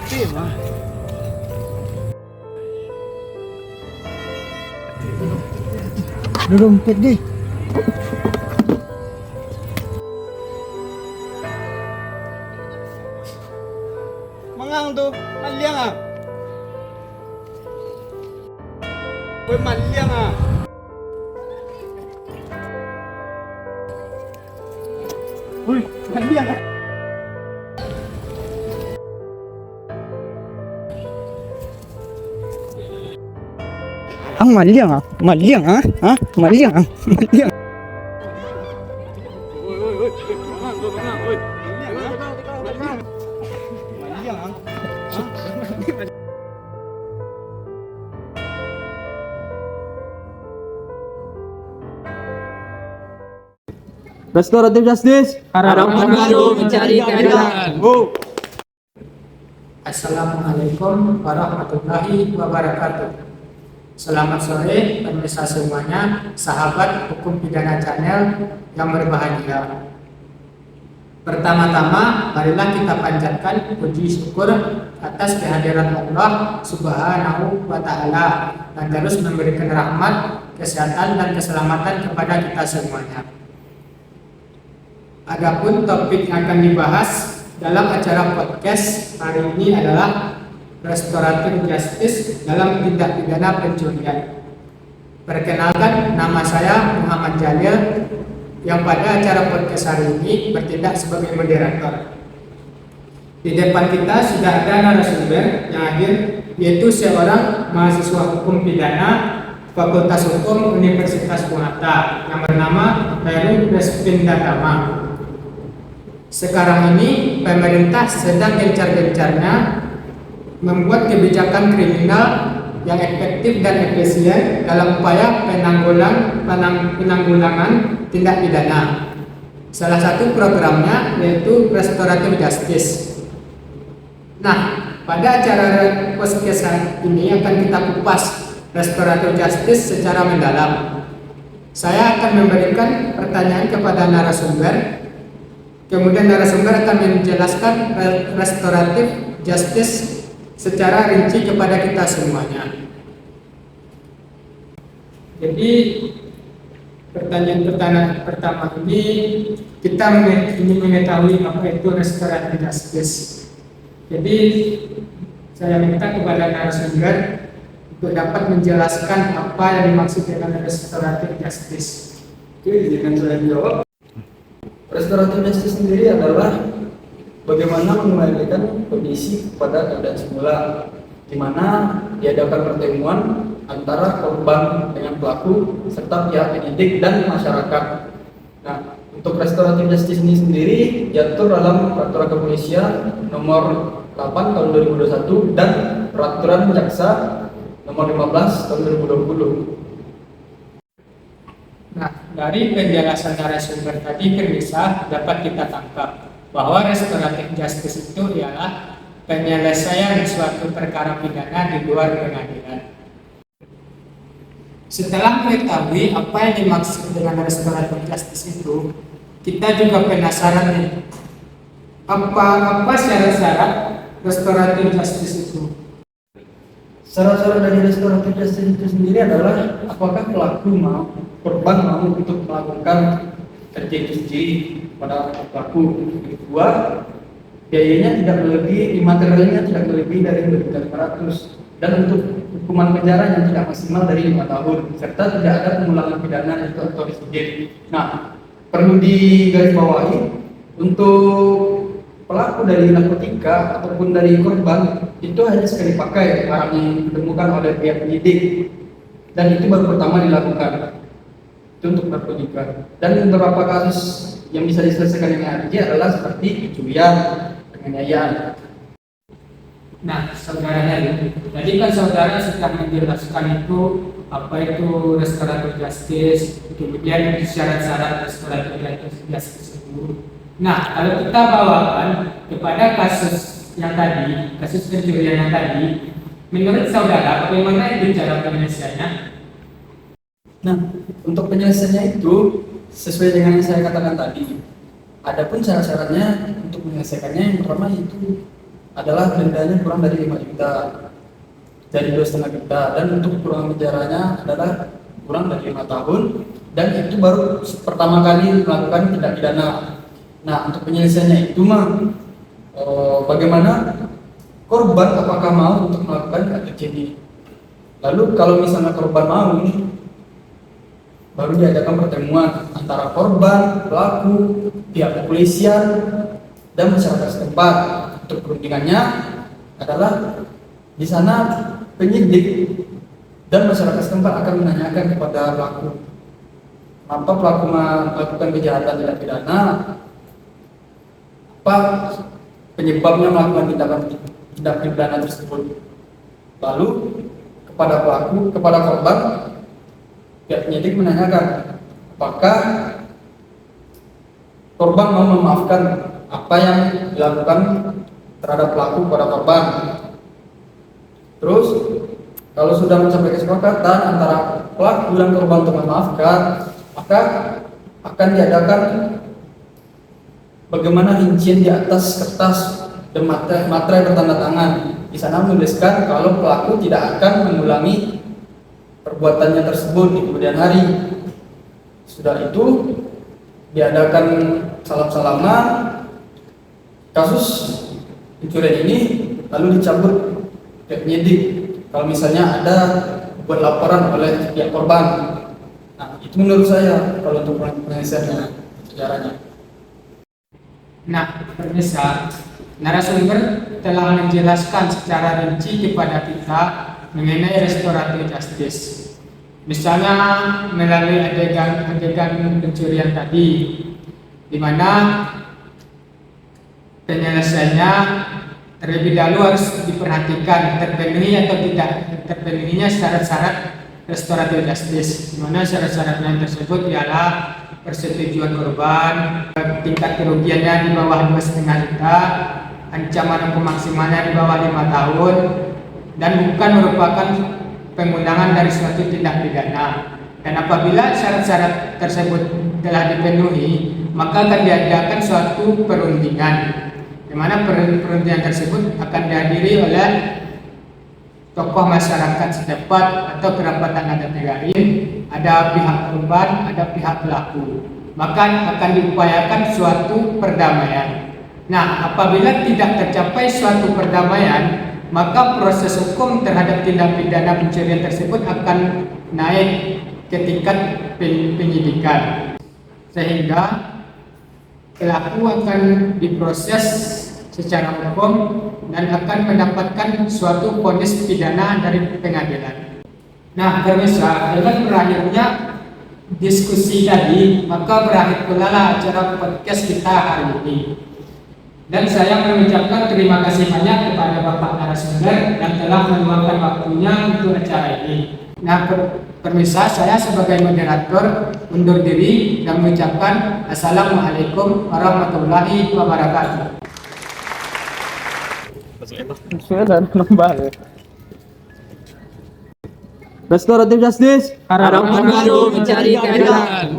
Tema. Ada dompet deh. Mangang tuh, maliang ah. Woi maliang ah. Woi maliang ah. Ang maliang ah, maliang ah, ha? Maliang ah, maliang. Woi, bangang, woi. Maliang ah. Restoratif Justice, Harapan baru mencari keadilan. Assalamualaikum warahmatullahi wabarakatuh. Selamat sore pemirsa semuanya, sahabat hukum pidana channel yang berbahagia. Pertama-tama, marilah kita panjatkan puji syukur atas kehadiran Allah Subhanahu wa Ta'ala dan terus memberikan rahmat, kesehatan, dan keselamatan kepada kita semuanya. Adapun topik yang akan dibahas dalam acara podcast hari ini adalah restoratif justice dalam tindak pidana pencurian. Perkenalkan, nama saya Muhammad Jalil yang pada acara podcast hari ini bertindak sebagai moderator. Di depan kita sudah ada narasumber yang hadir, yaitu seorang mahasiswa hukum pidana Fakultas Hukum Universitas Unhata yang bernama Heru Respindatama. Sekarang ini pemerintah sedang gencar-gencarnya membuat kebijakan kriminal yang efektif dan efisien dalam upaya penanggulangan tindak pidana. Salah satu programnya yaitu restoratif justice. Nah, pada acara podcast ini akan kita kupas restoratif justice secara mendalam. Saya akan memberikan pertanyaan kepada narasumber. Kemudian narasumber akan menjelaskan restoratif justice secara rinci kepada kita semuanya. Jadi pertanyaan pertama ini kita ingin mengetahui apa itu restoratif justice. Jadi saya minta kepada narasumber untuk dapat menjelaskan apa yang dimaksud dengan restoratif justice. Oke, dengan saya jawab. Restoratif justice sendiri adalah bagaimana mengembalikan kondisi pada keadaan semula, di mana diadakan pertemuan antara korban dengan pelaku serta pihak penyidik dan masyarakat. Nah, untuk restoratif justice ini sendiri diatur dalam Peraturan Kepolisian Nomor 8 Tahun 2021 dan Peraturan Jaksa Nomor 15 Tahun 2020. Nah, dari penjelasan narasumber tadi bisa dapat kita tangkap bahwa restoratif justice itu ialah penyelesaian suatu perkara pidana di luar pengadilan. Setelah mengetahui apa yang dimaksud dengan restoratif justice itu, kita juga penasaran nih, apa syarat-syarat restoratif justice itu? Syarat-syarat dari restoratif justice itu sendiri adalah apakah korban mau untuk melakukan kerja itu sendiri pada pelaku. Kedua, biayanya tidak melebihi, materialnya tidak melebihi dari 2.500.000 dan untuk hukuman penjara yang tidak maksimal dari 5 tahun serta tidak ada pengulangan pidana atau residiv. Nah, perlu digarisbawahi untuk pelaku dari narkotika ataupun dari korban itu hanya sekali pakai barang yang ditemukan oleh pihak penyidik dan itu baru pertama dilakukan. Itu untuk narkotika. Dan beberapa kasus yang bisa diselesaikan dengan RJ adalah seperti pencurian, penganiayaan. Nah, saudara Heri, tadi kan saudara sudah menjelaskan itu apa itu restoratif justice, kemudian syarat-syarat restoratif justice itu. Nah, kalau kita bawakan kepada kasus yang tadi, kasus pencurian yang tadi, menurut saudara bagaimana itu cara penyelesaiannya? Nah, untuk penyelesaiannya itu sesuai dengan yang saya katakan tadi. Adapun syarat-syaratnya untuk menyelesaikannya yang pertama itu adalah dendanya kurang dari 5 juta, dari 2,5 juta, dan untuk kurungan penjaranya adalah kurang dari 5 tahun, dan itu baru pertama kali melakukan tindak pidana. Nah, untuk penyelesaiannya itu bagaimana korban apakah mau untuk melakukan hal ini. Lalu kalau misalnya korban mau, baru diadakan pertemuan antara korban, pelaku, pihak kepolisian, dan masyarakat setempat. Untuk perundingannya adalah di sana penyidik dan masyarakat setempat akan menanyakan kepada pelaku, kenapa pelaku melakukan kejahatan tindak pidana, apa penyebabnya melakukan tindak pidana tersebut. Lalu kepada korban, pihak penyidik menanyakan apakah korban mau memaafkan apa yang dilakukan terhadap pelaku pada korban. Terus kalau sudah mencapai kesepakatan antara pelaku dan korban untuk memaafkan, maka akan diadakan bagaimana rincian di atas kertas dan materai bertanda tangan. Di sana menuliskan kalau pelaku tidak akan mengulangi perbuatannya tersebut di kemudian hari. Sudah itu diadakan salam-salaman kasus pencurian ini, lalu dicabut pihak penyidik kalau misalnya ada buat laporan oleh pihak korban. Nah, itu menurut saya kalau untuk penyelesaian sejarahnya. Nah, pemirsa, narasumber telah menjelaskan secara rinci kepada kita mengenai restoratif justice. Misalnya melalui adegan pencurian tadi, di mana penyelesaiannya terlebih dahulu harus diperhatikan terpenuhi atau tidak terpenuhinya syarat-syarat restoratif justice, di mana syarat-syaratnya tersebut ialah persetujuan korban, tingkat kerugiannya di bawah 2,5 juta, ancaman hukum maksimalnya di bawah 5 tahun, dan bukan merupakan pengundangan dari suatu tindak pidana. Dan apabila syarat-syarat tersebut telah dipenuhi, maka akan diadakan suatu perundingan, di mana perundingan tersebut akan dihadiri oleh tokoh masyarakat setempat atau kerapatan adat negari, ada pihak korban, ada pihak pelaku. Maka akan diupayakan suatu perdamaian. Nah, apabila tidak tercapai suatu perdamaian, maka proses hukum terhadap tindak pidana pencurian tersebut akan naik ke tingkat penyidikan, sehingga pelaku akan diproses secara hukum dan akan mendapatkan suatu vonis pidana dari pengadilan. Nah, pemirsa, dengan berakhirnya diskusi tadi, maka berakhir pula acara podcast kita hari ini. Dan saya mengucapkan terima kasih banyak kepada Bapak narasumber yang telah meluangkan waktunya untuk acara ini. Nah, pemirsa, saya sebagai moderator undur diri dan mengucapkan Assalamualaikum warahmatullahi wabarakatuh. Restoratif justice, Harapan baru mencari keadilan.